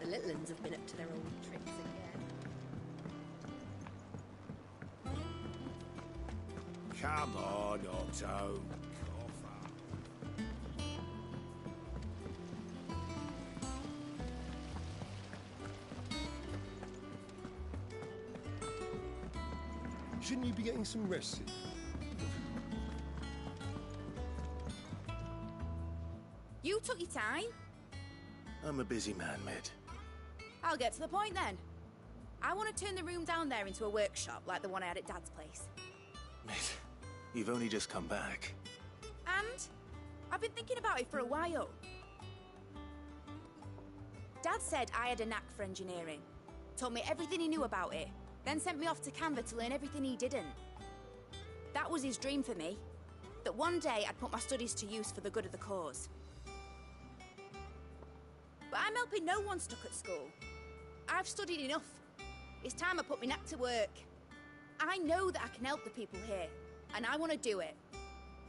The little uns have been up to their old tricks again. Come on, Otto. Shouldn't you be getting some rest? You took your time. I'm a busy man, Mid. I'll get to the point then. I want to turn the room down there into a workshop like the one I had at Dad's place. Mid, you've only just come back. And I've been thinking about it for a while. Dad said I had a knack for engineering. Told me everything he knew about it. Then sent me off to Canva to learn everything he didn't. That was his dream for me. That one day I'd put my studies to use for the good of the cause. But I'm helping no one stuck at school. I've studied enough. It's time I put my knack to work. I know that I can help the people here, and I want to do it.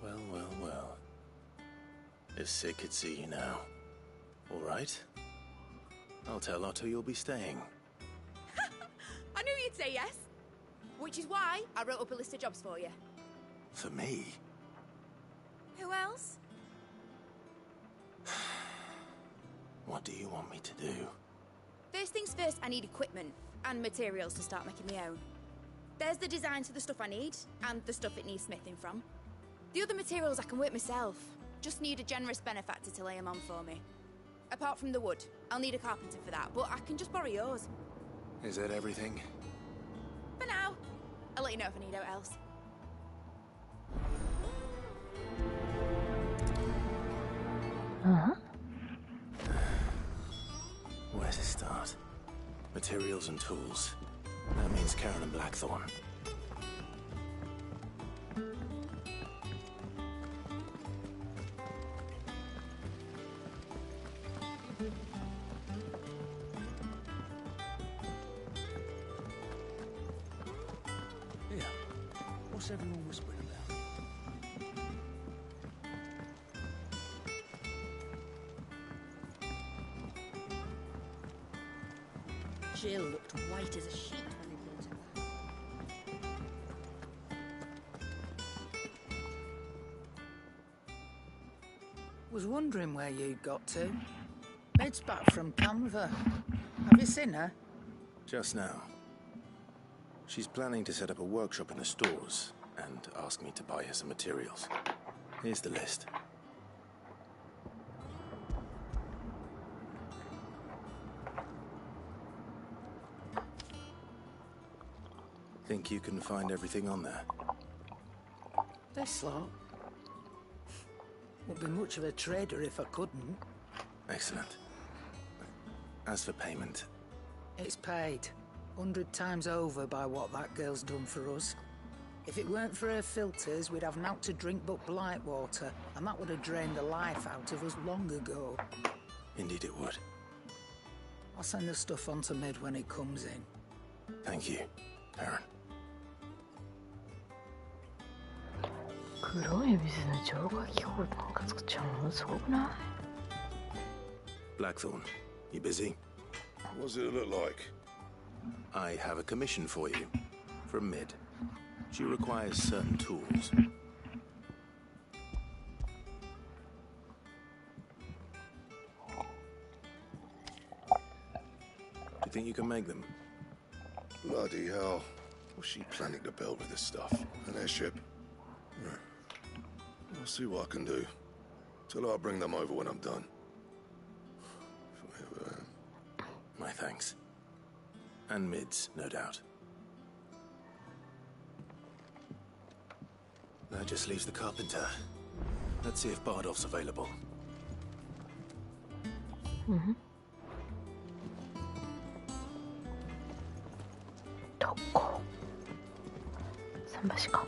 Well, well, well. If Sid could see you now. All right. I'll tell Otto you'll be staying. I knew you'd say yes. Which is why I wrote up a list of jobs for you. For me? Who else? What do you want me to do? First things first, I need equipment and materials to start making my own. There's the designs for the stuff I need, and the stuff it needs smithing from. The other materials I can work myself. Just need a generous benefactor to lay them on for me. Apart from the wood, I'll need a carpenter for that, but I can just borrow yours. Is that everything? For now. I'll let you know if I need out else. Huh? Where to start? Materials and tools. That means Karen and Blackthorn. Here, what's everyone whispering about? Jill looked white as a sheet when they brought her back. Was wondering where you'd got to. Med's back from Canva. Have you seen her? Just now. She's planning to set up a workshop in the stores and ask me to buy her some materials. Here's the list. Think you can find everything on there? This lot. Wouldn't be much of a trader if I couldn't. Excellent. As for payment, It's paid 100 times over by what that girl's done for us. If it weren't for her filters, we'd have naught to drink but blight water, and that would have drained the life out of us long ago. indeed it would. I'll send the stuff on to Mid when it comes in. Thank you, Aaron. 黒いビスの浄化気泡なんか作っちゃうのすごくない？ Blackthorn, you busy? What does it look like? I have a commission for you. From Mid. She requires certain tools. Do you think you can make them? Bloody hell. What's she planning to build with this stuff? An airship? I'll see what I can do. Tell her I'll bring them over when I'm done. If I ever am. My thanks. And Mid's, no doubt. That just leaves the carpenter. Let's see if Bardolph's available. Mm-hmm. どこ？桟橋か。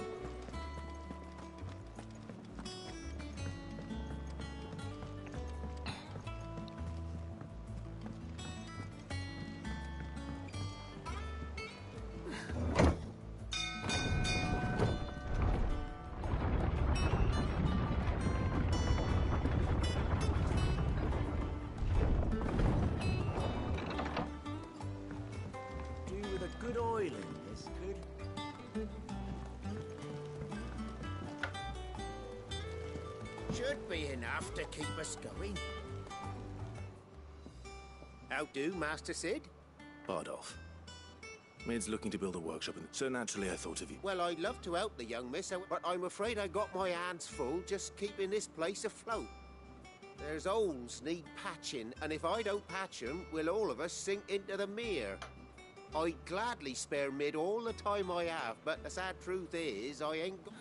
good oil in this, good. Should be enough to keep us going. How do, Master Sid? Bardolph. Mid's looking to build a workshop, and so naturally I thought of you. Well, I'd love to help the young miss, but I'm afraid I got my hands full just keeping this place afloat. There's holes need patching, and if I don't patch them, will all of us sink into the mere. I'd gladly spare Mid all the time I have, but the sad truth is, I ain't got...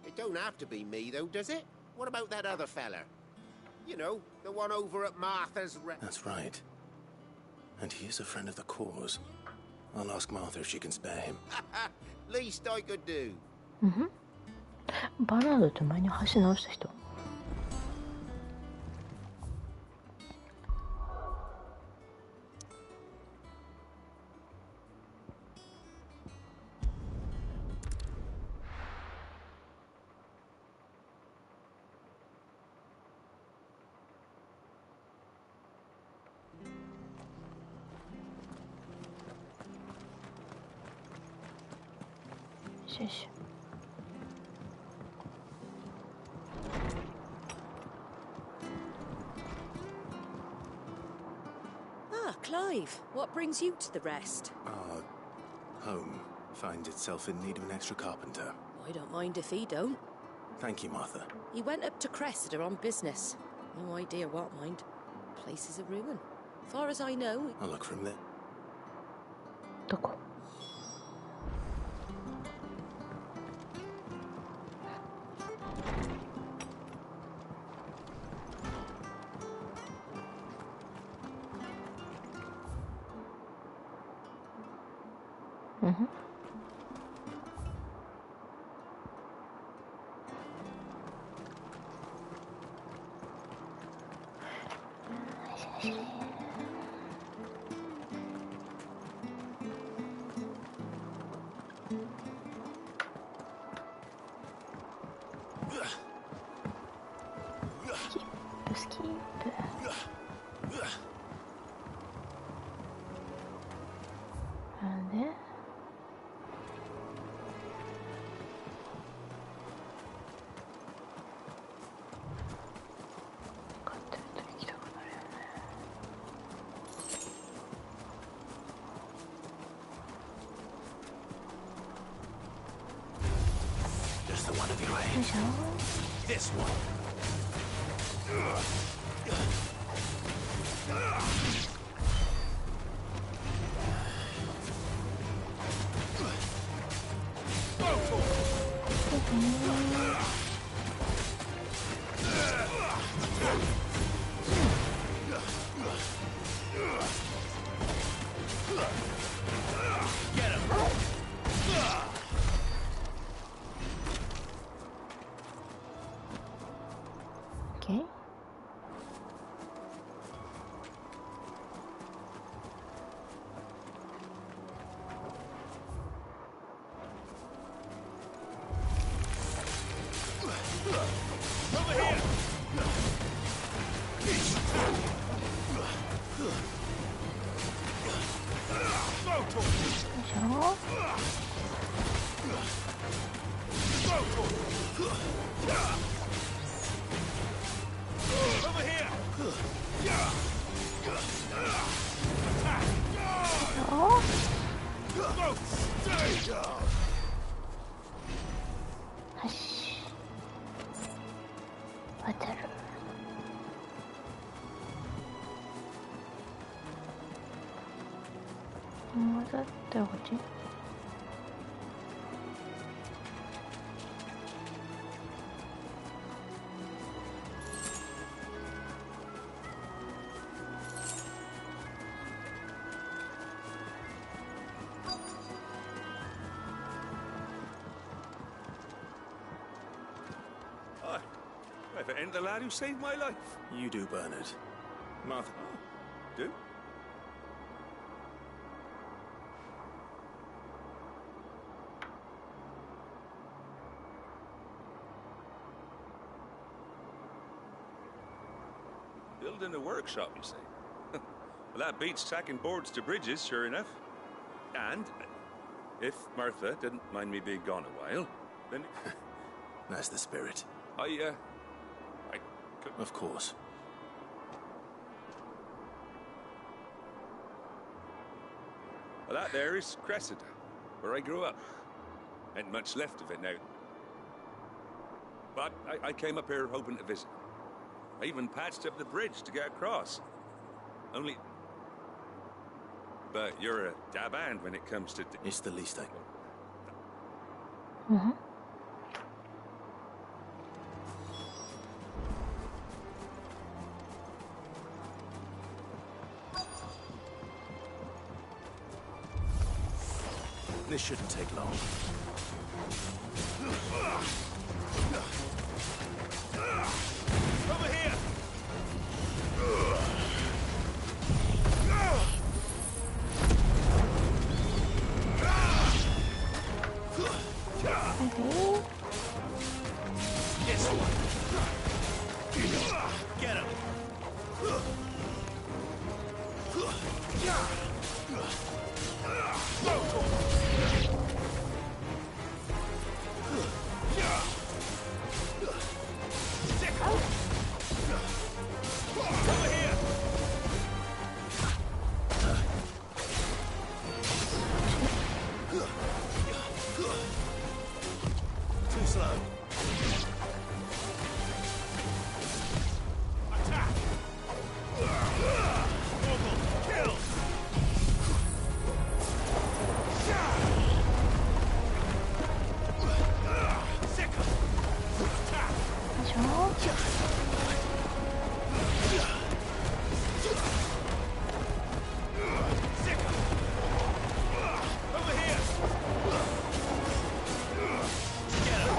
It don't have to be me, though, does it? What about that other fella? You know, the one over at Martha's... That's right. And he is a friend of the cause. I'll ask Martha if she can spare him. Least I could do. バナードって前に橋直した人。よいしょ。Ah, Clive, what brings you to the rest? Our home finds itself in need of an extra carpenter. I don't mind if he don't. Thank you, Martha. He went up to Cressida on business. No idea what, mind. Place is a ruin. Far as I know... I'll look for him there. どこ？スキップ。なんで？買ってると行きたくなるよね。Just the one of you, eh? よいしょ。 This one. Okay. If it ain't the lad who saved my life. You do, Bernard. Martha. Do? Building a workshop, you say? Well, that beats tacking boards to bridges, sure enough. And if Martha didn't mind me being gone a while, then That's the spirit. I could... Of course. Well, that there is Cressida, where I grew up. Ain't much left of it now. But I came up here hoping to visit. I even patched up the bridge to get across. Only... But you're a dab hand when it comes to... It's the least I can. Mhm. This shouldn't take long. Over here! Okay. This one. Get him. Over here. Too slow. Attack. Kill. Sick. Attack. 하죠. Sick. Over here. Get him.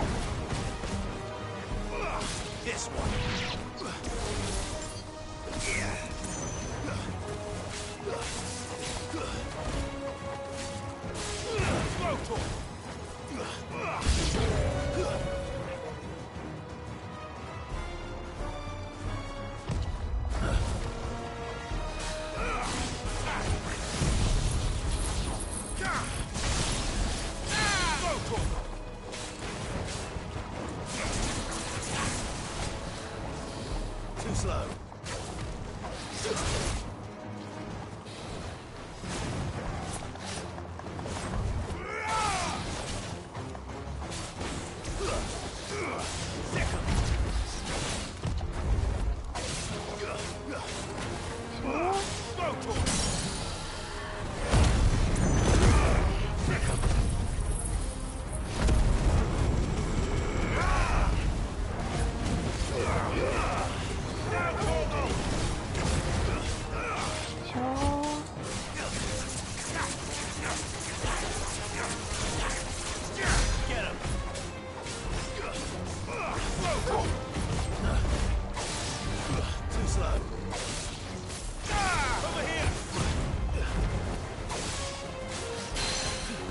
This one. Throw torch. Too slow. Get him. Too slow. Over here.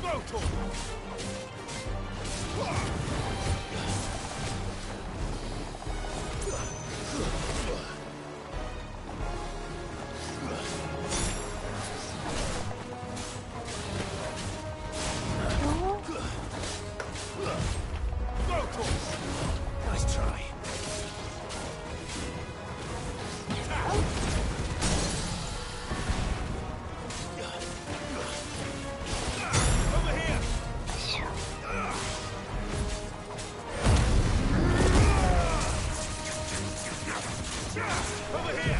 Throw torch. Throw torch. Nice try. Over here. Over here.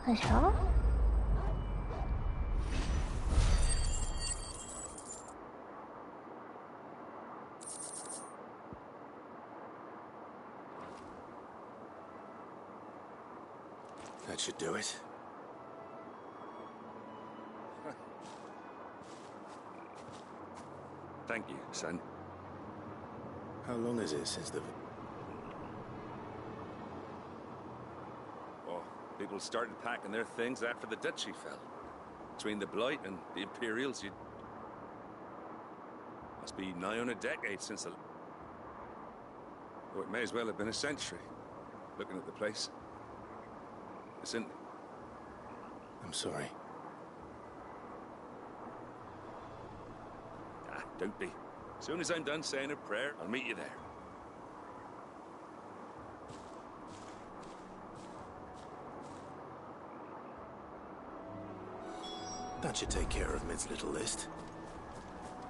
하죠. That should do it. Thank you, son. How long is it since the... Oh, people started packing their things after the duchy fell. Between the Blight and the Imperials, Must be nigh on a decade since the... Oh, it may as well have been a century, looking at the place. Listen. I'm sorry. Ah, don't be. As soon as I'm done saying a prayer, I'll meet you there. That should take care of Mid's little list.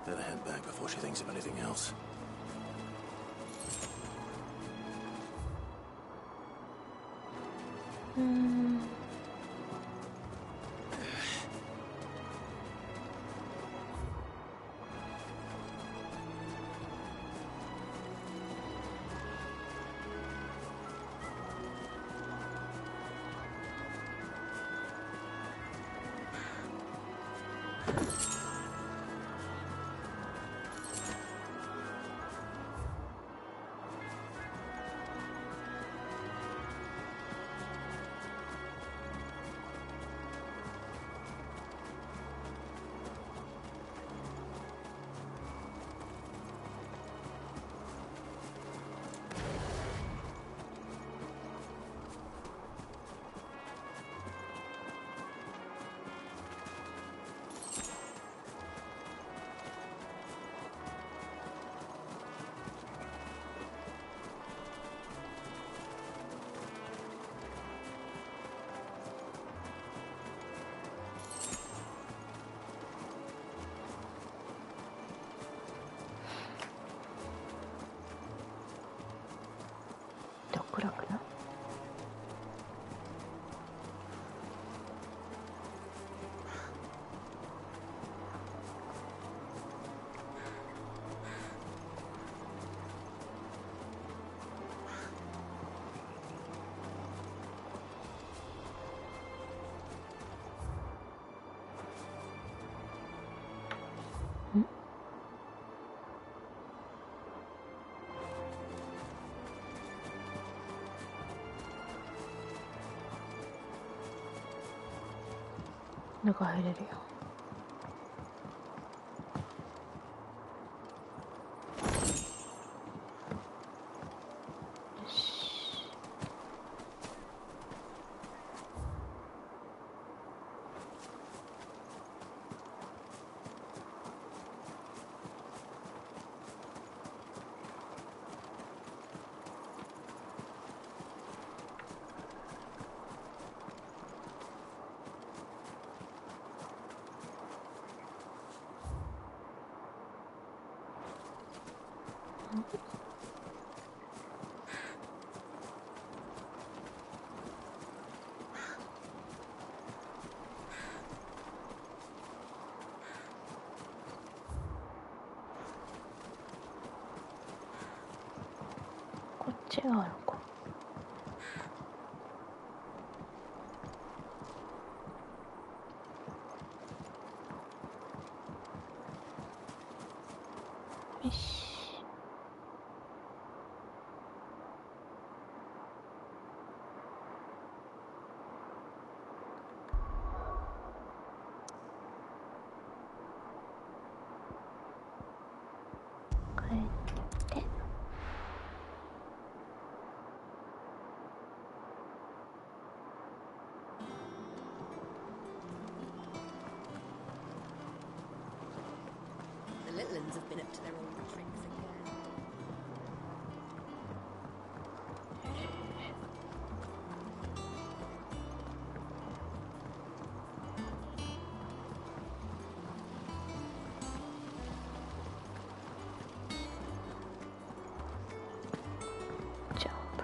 Better head back before she thinks of anything else.中入れるよ。こっちがあるか。よし。帰って。The little ones have been up to their old tricks again.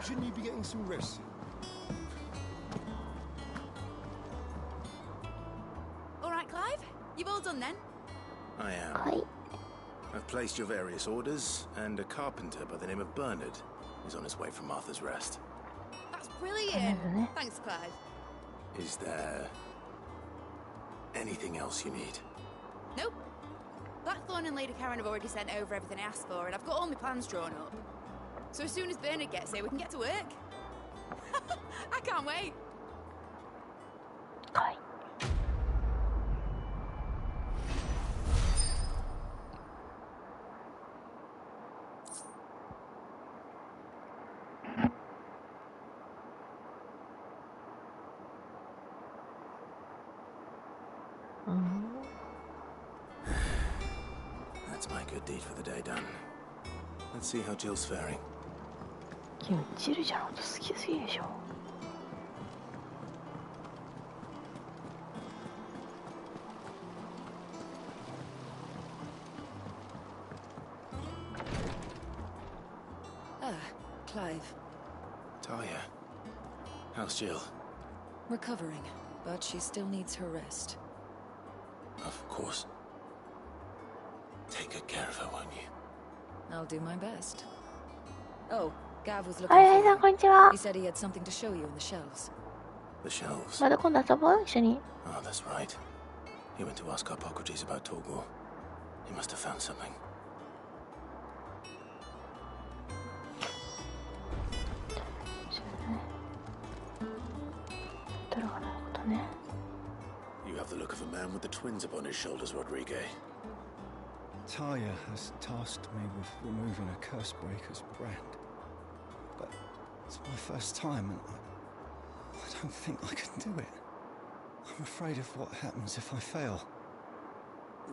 Shouldn't you be getting some rest? All right, Clive? You've all done then? I am. はい。 I've placed your various orders, and a carpenter by the name of Bernard is on his way from Arthur's Rest. That's brilliant. Amazing. Thanks, Clive. Is there anything else you need? Nope. Blackthorn and Lady Karen have already sent over everything I asked for, and I've got all my plans drawn up. So as soon as Bernard gets here, we can get to work. I can't wait. はい。That's my good deed for the day done. Let's see how Jill's faring. 君ジルちゃんのこと好きすぎでしょ。Clive. Talia, how's Jill? Recovering, but she still needs her rest. Of course. Take good care of her, won't you? I'll do my best. Oh, Gav was looking はいはい for さんこん you. にちは。 He said he had something to show you in the shelves. The shelves. また今度遊ぼう一緒に。 Oh, that's right. He went to ask Hippocrates about Torgor. He must have found something. トルコのことね。 You have the look of a man with the twins upon his shoulders, Rodrigue. Talia has tasked me with removing a Cursebreaker's brand. But it's my first time and I don't think I can do it. I'm afraid of what happens if I fail.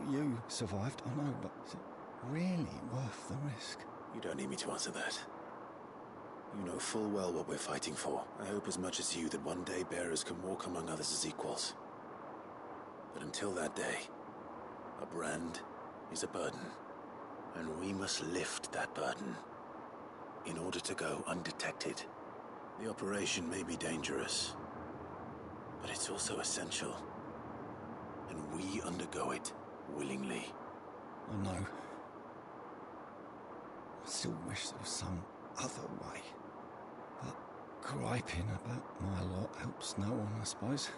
You survived, I know, but is it really worth the risk? You don't need me to answer that. You know full well what we're fighting for. I hope as much as you that one day bearers can walk among others as equals. But until that day, a brand is a burden, and we must lift that burden in order to go undetected. The operation may be dangerous, but it's also essential, and we undergo it willingly. I know. I still wish there was some other way. But griping about my lot helps no one, I suppose.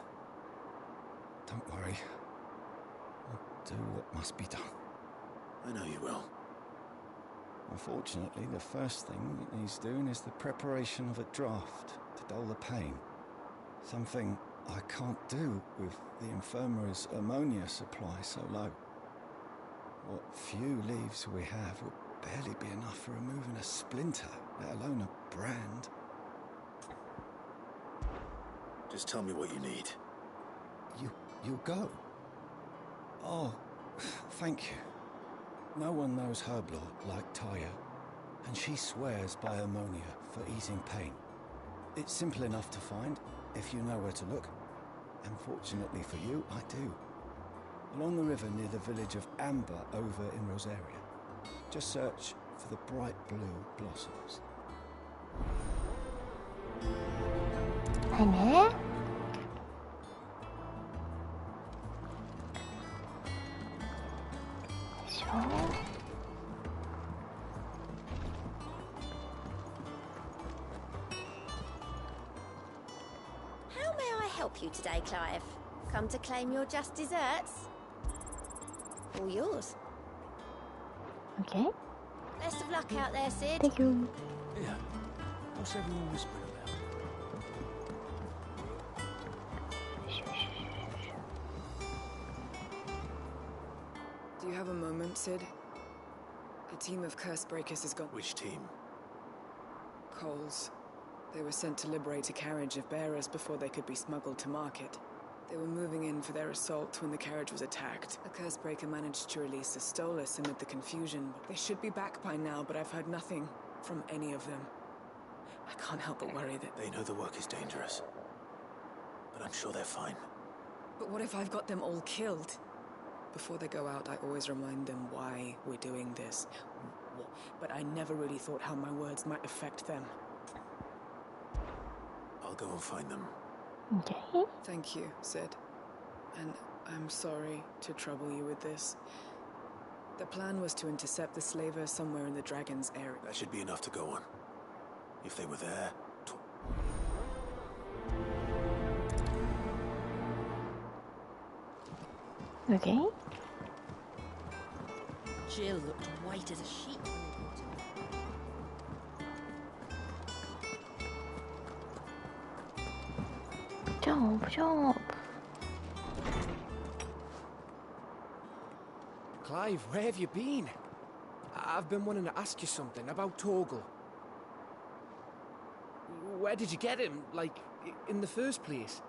Don't worry. I'll do what must be done. I know you will. Unfortunately, the first thing it needs doing is the preparation of a draft to dull the pain. Something I can't do with the infirmary's ammonia supply so low. What few leaves we have will barely be enough for removing a splinter, let alone a brand. Just tell me what you need. You'll go? Oh, thank you. No one knows herb lore like Talia, and she swears by ammonia for easing pain. It's simple enough to find, if you know where to look. And fortunately for you, I do. Along the river near the village of Amber over in Rosaria. Just search for the bright blue blossoms. はいね。よいしょ。 How may I help you today, Clive? Come to claim your just desserts? All yours. Okay. Best of luck out there, Sid. Thank you. Yeah. What's everyone whispering about? よいしょよいしょよいしょ。 Do you have a moment, Sid? A team of Cursebreakers has got Which team? Coles. They were sent to liberate a carriage of bearers before they could be smuggled to market. They were moving in for their assault when the carriage was attacked. A Cursebreaker managed to release a Stolas amid the confusion. They should be back by now, but I've heard nothing from any of them. I can't help but worry that... They know the work is dangerous, but I'm sure they're fine. But what if I've got them all killed? Before they go out, I always remind them why we're doing this. But I never really thought how my words might affect them. I'll go and find them. Okay. Thank you, Sid. And I'm sorry to trouble you with this. The plan was to intercept the slaver somewhere in the Dragon's area. That should be enough to go on. If they were there... Okay. Jill looked white as a sheet when they brought her. Job, job. Clive, where have you been? I've been wanting to ask you something about Torgal. Where did you get him, like, in the first place?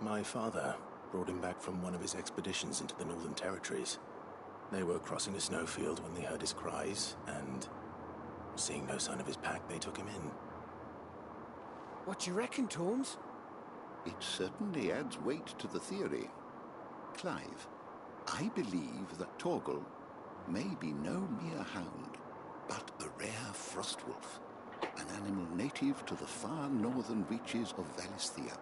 My father brought him back from one of his expeditions into the Northern Territories. They were crossing a snowfield when they heard his cries, and seeing no sign of his pack, they took him in. What do you reckon, Torms? It certainly adds weight to the theory. Clive, I believe that Torgal may be no mere hound, but a rare frostwolf, an animal native to the far northern reaches of Valisthea.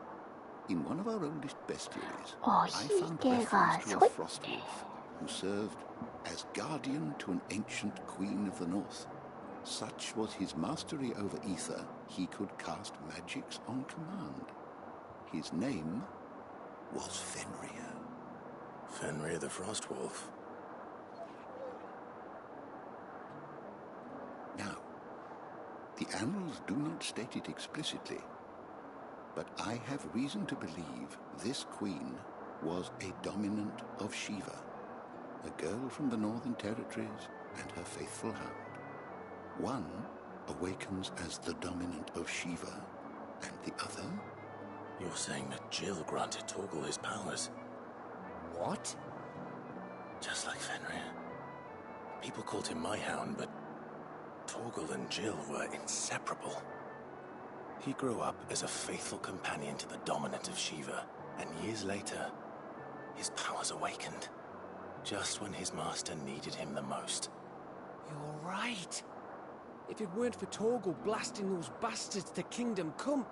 In one of our oldest bestiaries, I found reference to a frostwolf who served as guardian to an ancient queen of the north. Such was his mastery over ether, he could cast magics on command. His name was Fenrir. Fenrir the Frostwolf. Now, the annals do not state it explicitly, but I have reason to believe this queen was a dominant of Shiva, a girl from the Northern Territories and her faithful hound. One awakens as the dominant of Shiva, and the other... You're saying that Jill granted Torgal his powers? What? Just like Fenrir. People called him my hound, but Torgal and Jill were inseparable. He grew up as a faithful companion to the dominant of Shiva, and years later, his powers awakened. Just when his master needed him the most. You're right. If it weren't for Torgal blasting those bastards to Kingdom Come,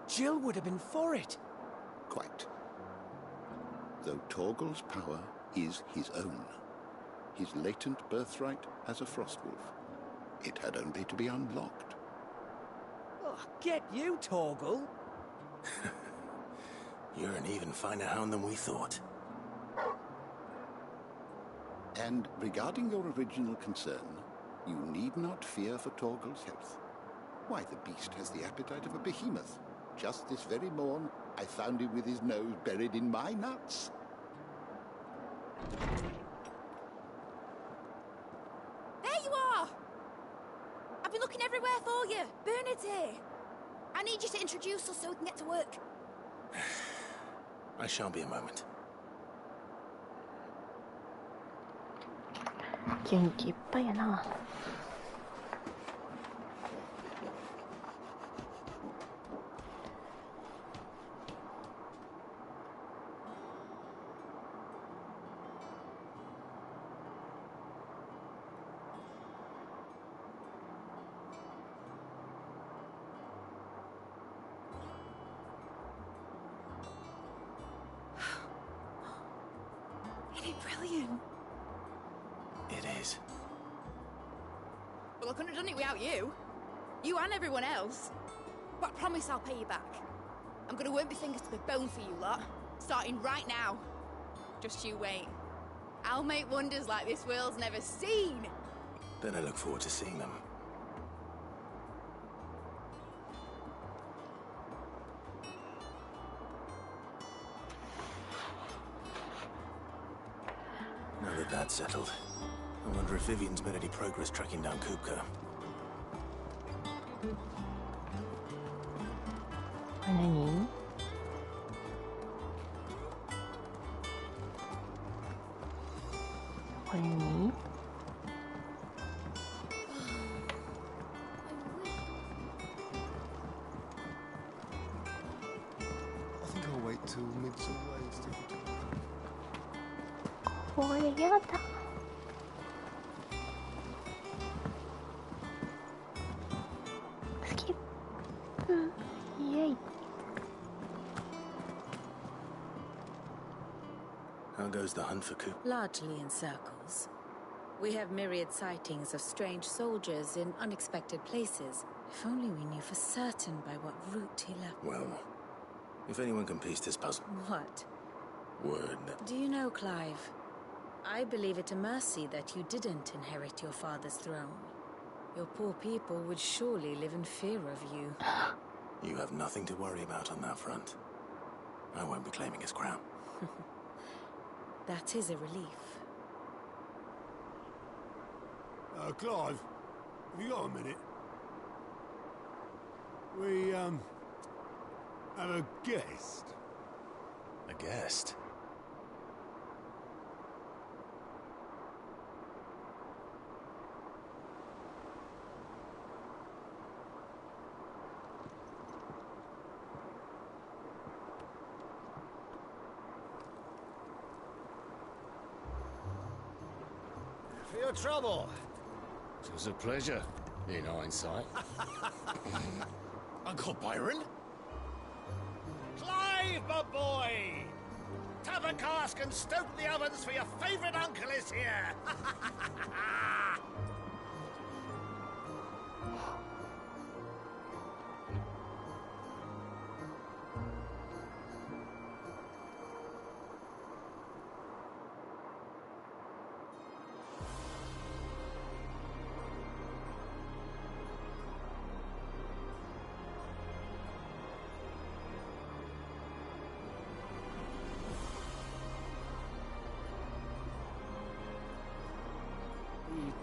Jill would have been for it. Quite. Though Torgal's power is his own, his latent birthright as a frostwolf, it had only to be unlocked. Oh, get you, Torgal. You're an even finer hound than we thought. And regarding your original concern, you need not fear for Torgal's health. Why, the beast has the appetite of a behemoth. Just this very morn, I found him with his nose buried in my nuts. There you are! I've been looking everywhere for you. Bernard's here. I need you to introduce us so we can get to work. I shan't be a moment. 元気いっぱいやな。Isn't it brilliant? It is. Well, I couldn't have done it without you. You and everyone else. But I promise I'll pay you back. I'm gonna work my fingers to the bone for you lot, starting right now. Just you wait. I'll make wonders like this world's never seen. Then I look forward to seeing them. Now that that's settled, I wonder if Vivian's made any progress tracking down Kupka. これ何？これに？ I think I'll wait till Midsummer Waves to... これやだ。スキップ。イエイ。 How goes the hunt for Kupka? Largely in circles. We have myriad sightings of strange soldiers in unexpected places. If only we knew for certain by what route he left. Well, if anyone can piece this puzzle... What? Word. Do you know, Clive? I believe it a mercy that you didn't inherit your father's throne. Your poor people would surely live in fear of you. You have nothing to worry about on that front. I won't be claiming his crown. That is a relief. Clive, have you got a minute? We, have a guest. A guest? for your trouble. It was a pleasure, in hindsight. Uncle Byron? Clive, my boy! Tap a cask and stoke the ovens for your favourite uncle is here!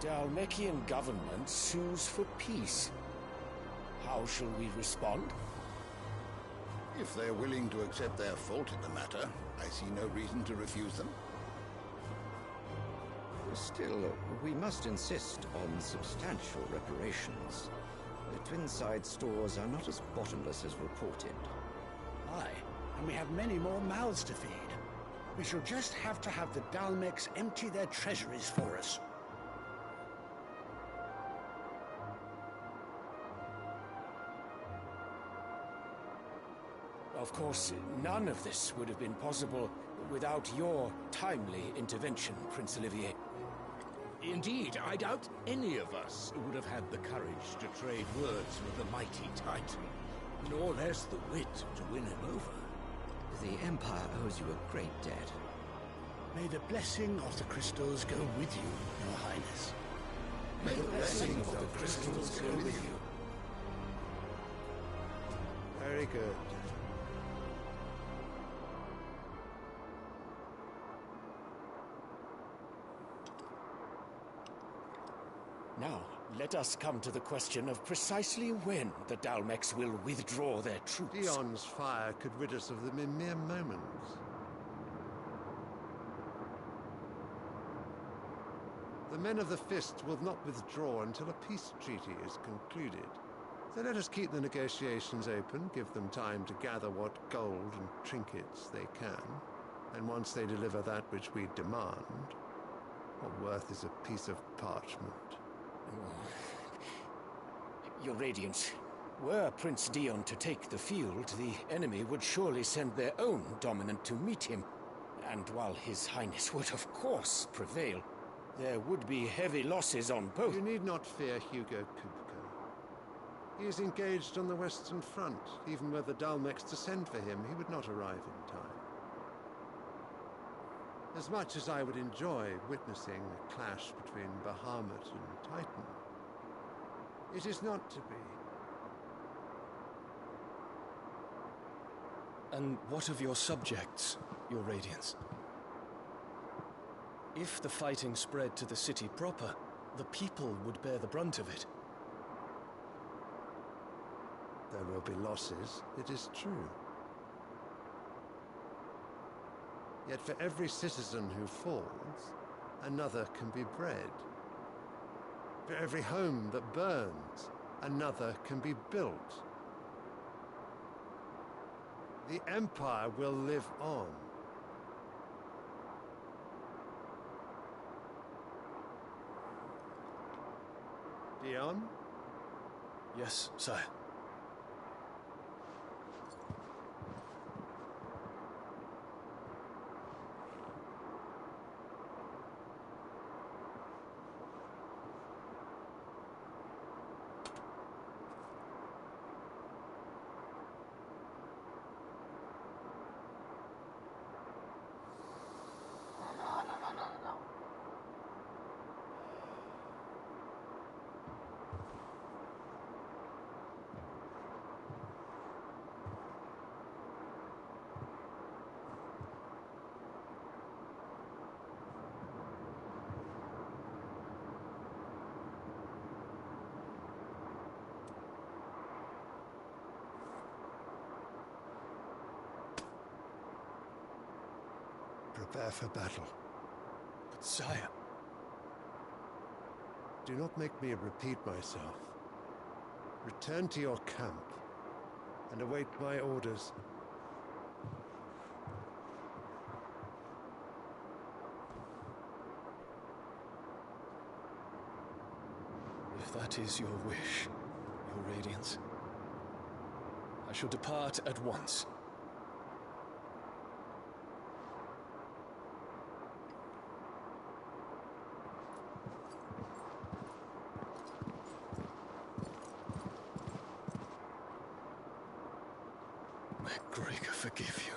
The Dalmekian government sues for peace. How shall we respond? If they're willing to accept their fault in the matter, I see no reason to refuse them. Still, we must insist on substantial reparations. The Twinside stores are not as bottomless as reported. Aye, and we have many more mouths to feed. We shall just have to have the Dalmecs empty their treasuries for us. Of course, none of this would have been possible without your timely intervention, Prince Olivier. Indeed, I doubt any of us would have had the courage to trade words with the mighty Titan, nor less the wit to win him over. The Empire owes you a great debt. May the blessing of the crystals go with you, Your Highness. May the blessing of the crystals go with you. Very good. Now, let us come to the question of precisely when the Dalmecs will withdraw their troops. Dion's fire could rid us of them in mere moments. The men of the Fist will not withdraw until a peace treaty is concluded. So let us keep the negotiations open, give them time to gather what gold and trinkets they can, and once they deliver that which we demand, what worth is a piece of parchment? Your Radiance, were Prince Dion to take the field, the enemy would surely send their own dominant to meet him. And while His Highness would of course prevail, there would be heavy losses on both. You need not fear Hugo Kupka. He is engaged on the Western Front. Even were the Dalmecs to send for him, he would not arrive in time. As much as I would enjoy witnessing a clash between Bahamut and Titan, it is not to be. And what of your subjects, Your Radiance? If the fighting spread to the city proper, the people would bear the brunt of it. There will be losses, it is true. Yet for every citizen who falls, another can be bred. For every home that burns, another can be built. The Empire will live on. Dion? Yes, sire. Prepare for battle. But sire... Do not make me repeat myself. Return to your camp and await my orders. If that is your wish, Your Radiance, I shall depart at once. May Gregor forgive you.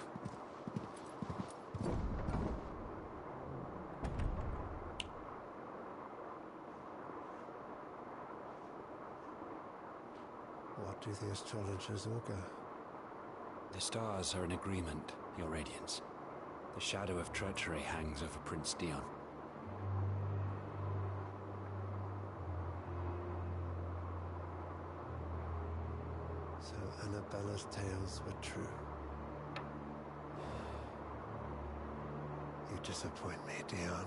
What do the astrologers augur? The stars are in agreement, Your Radiance. The shadow of treachery hangs over Prince Dion. So Annabella's tales were true. You disappoint me, Dion.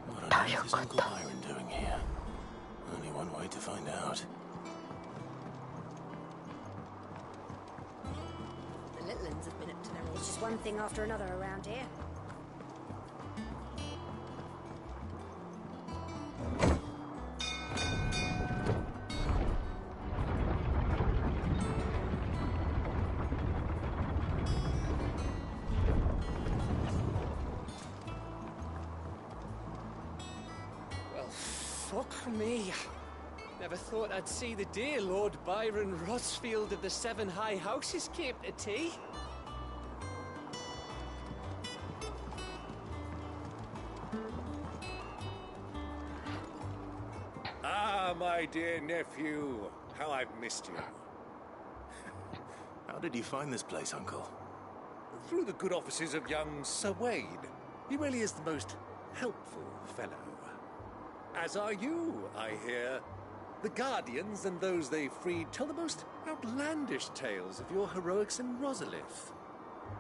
What on earth is Uncle Byron doing here? Only one way to find out. The little uns have been up to no more. It's just one thing after another around here. Fuck me. Never thought I'd see the dear Lord Byron Rosfield of the Seven High Houses came to tea. Ah, my dear nephew. How I've missed you. How did you find this place, Uncle? Through the good offices of young Sir Wade. He really is the most helpful fellow. As are you, I hear. The Guardians and those they freed tell the most outlandish tales of your heroics in Rosalith.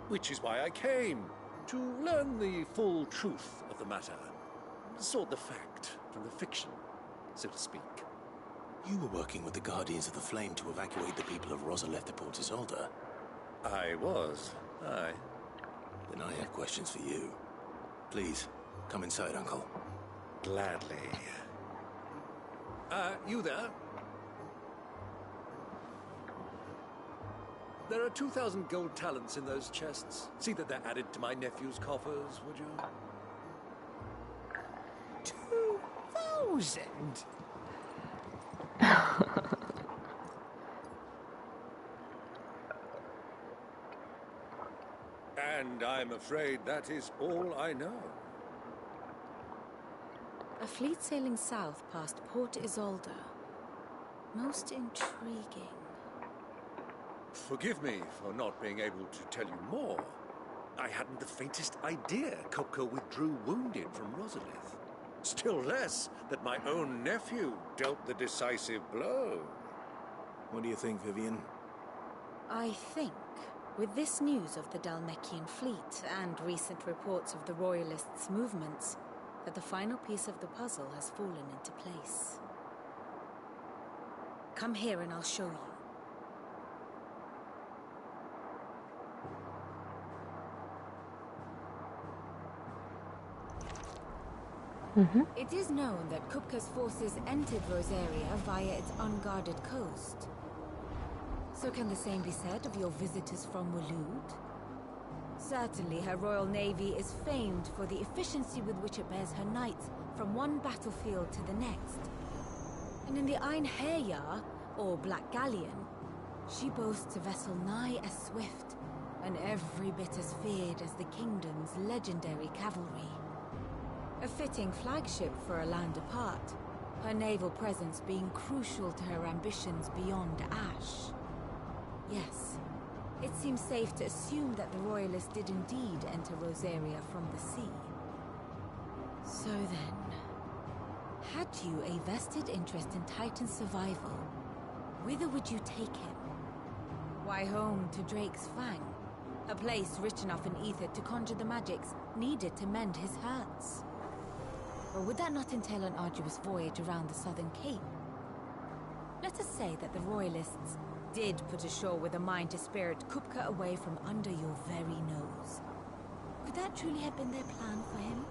Which is why I came, to learn the full truth of the matter. Sort the fact from the fiction, so to speak. You were working with the Guardians of the Flame to evacuate the people of Rosalith to Port Isolde. I was, aye. Then I have questions for you. Please, come inside, Uncle. Gladly. You there? There are 2,000 gold talents in those chests. See that they're added to my nephew's coffers, would you? 2,000? And I'm afraid that is all I know. A fleet sailing south past Port Isolde. Most intriguing. Forgive me for not being able to tell you more. I hadn't the faintest idea Kopka withdrew wounded from Rosalith. Still less that my own nephew dealt the decisive blow. What do you think, Vivian? I think, with this news of the Dalmekian fleet and recent reports of the Royalists' movements, that the final piece of the puzzle has fallen into place. Come here and I'll show you. It is known that Kupka's forces entered Rosaria via its unguarded coast. So can the same be said of your visitors from Waloed? Certainly her Royal Navy is famed for the efficiency with which it bears her knights from one battlefield to the next. And in the Ein Herjar, or Black Galleon, she boasts a vessel nigh as swift and every bit as feared as the kingdom's legendary cavalry. A fitting flagship for a land apart, her naval presence being crucial to her ambitions beyond Ash. Yes, it seems safe to assume that the Royalists did indeed enter Rosaria from the sea. So then, had you a vested interest in Titan's survival, whither would you take him? Why, home to Drake's Fang, a place rich enough in ether to conjure the magics needed to mend his hurts. Or would that not entail an arduous voyage around the southern cape? Let us say that the Royalists did put ashore with a mind to spirit Kupka away from under your very nose. Could that truly have been their plan for him?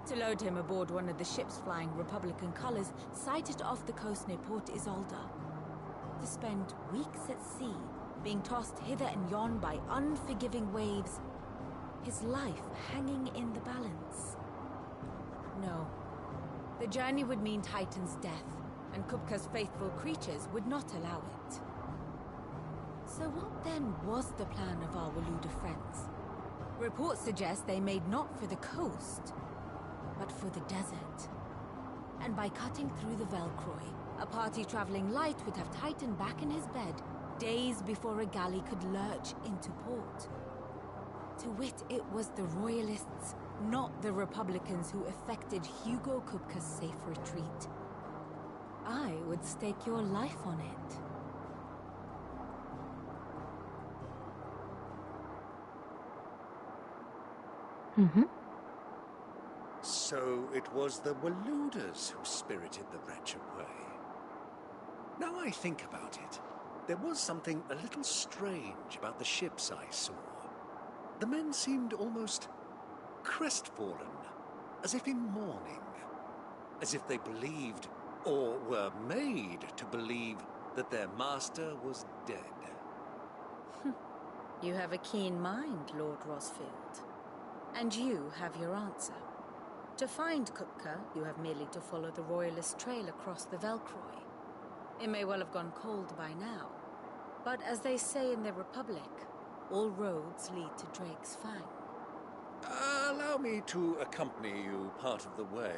To load him aboard one of the ships flying Republican colors sighted off the coast near Port Isolde. To spend weeks at sea, being tossed hither and yon by unforgiving waves, his life hanging in the balance. No. The journey would mean Titan's death, and Kupka's faithful creatures would not allow it. So what then was the plan of our Waluda friends? Reports suggest they made not for the coast, but for the desert. And by cutting through the Velcroy, a party traveling light would have Titan back in his bed days before a galley could lurch into port. To wit, it was the Royalists, not the Republicans, who effected Hugo Kupka's safe retreat. I would stake your life on it. So it was the Waludas who spirited the wretch away. Now I think about it, there was something a little strange about the ships I saw. The men seemed almost crestfallen, as if in mourning, as if they believed, or were made to believe, that their master was dead. You have a keen mind, Lord Rosfield. And you have your answer. To find Kupka, you have merely to follow the Royalist trail across the Velcroy. It may well have gone cold by now, but as they say in the Republic, all roads lead to Drake's Fang. Allow me to accompany you part of the way.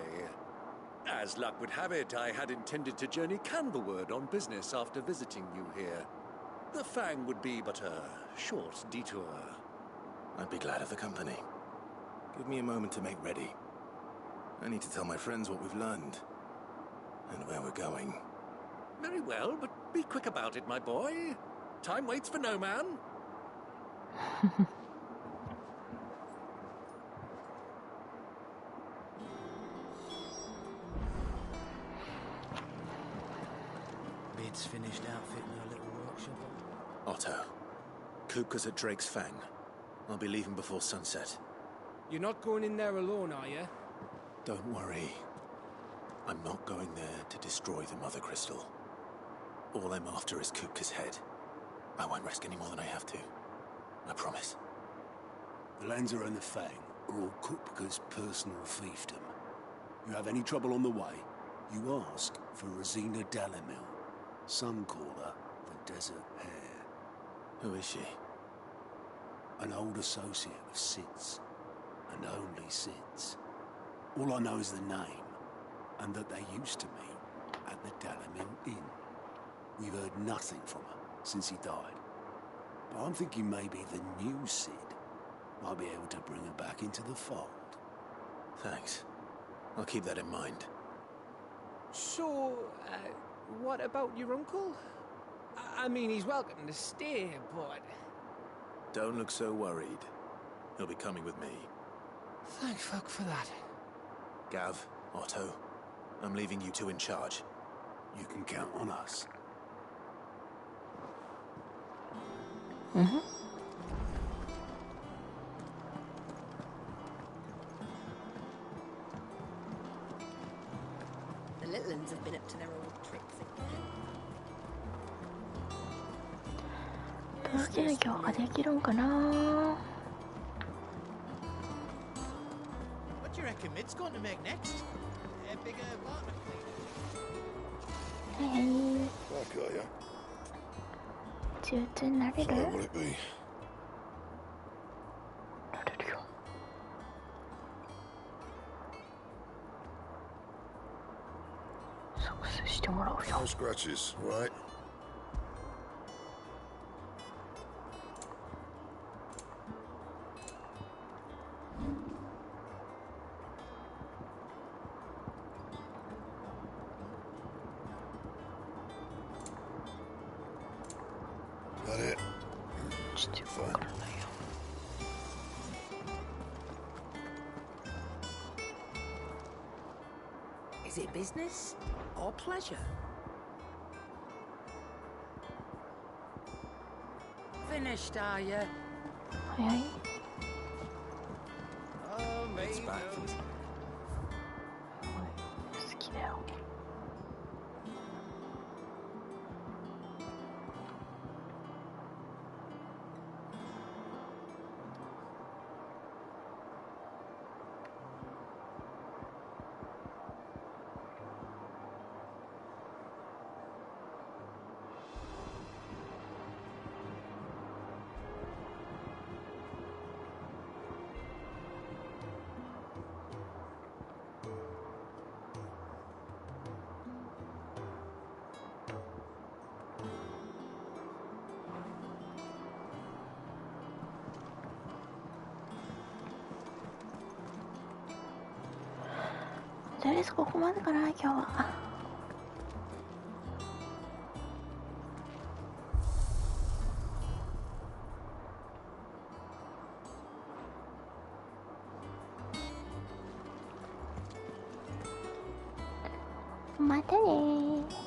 As luck would have it, I had intended to journey Candlewood on business after visiting you here. The Fang would be but a short detour. I'd be glad of the company. Give me a moment to make ready. I need to tell my friends what we've learned, and where we're going. Very well, but be quick about it, my boy. Time waits for no man. Bid's finished outfitting our little workshop. Otto, Kupka's at Drake's Fang. I'll be leaving before sunset. You're not going in there alone, are you? Don't worry. I'm not going there to destroy the Mother Crystal. All I'm after is Kupka's head. I won't risk any more than I have to. I promise. The Lancer and the Fang are all Kupka's personal fiefdom. You have any trouble on the way, you ask for Rosina Dalimil. Some call her the Desert Hare. Who is she? An old associate of Sid's, and only Sid's. All I know is the name, and that they used to meet at the Dalimil Inn. We've heard nothing from her since he died. But I'm thinking maybe the new Sid might be able to bring her back into the fold. Thanks. I'll keep that in mind. So, what about your uncle? I mean, he's welcome to stay, but... Don't look so worried. He'll be coming with me. Thank fuck for that. Gav, Otto, I'm leaving you two in charge. You can count on us. The little uns have been up to their old tricks again. 届ける強化できるんかな。 What do you reckon Mid's going to make next? A bigger apartment? はいはい。 Back, are ya? 中々になれる？ So will it be? なれるよ。作成してもらうよ。 No scratches, right? Got it. Fine. Is it business or pleasure? Finished, are you? 早い。 It's back from 好きだよ。とりあえずここまでかな、今日は。またねー。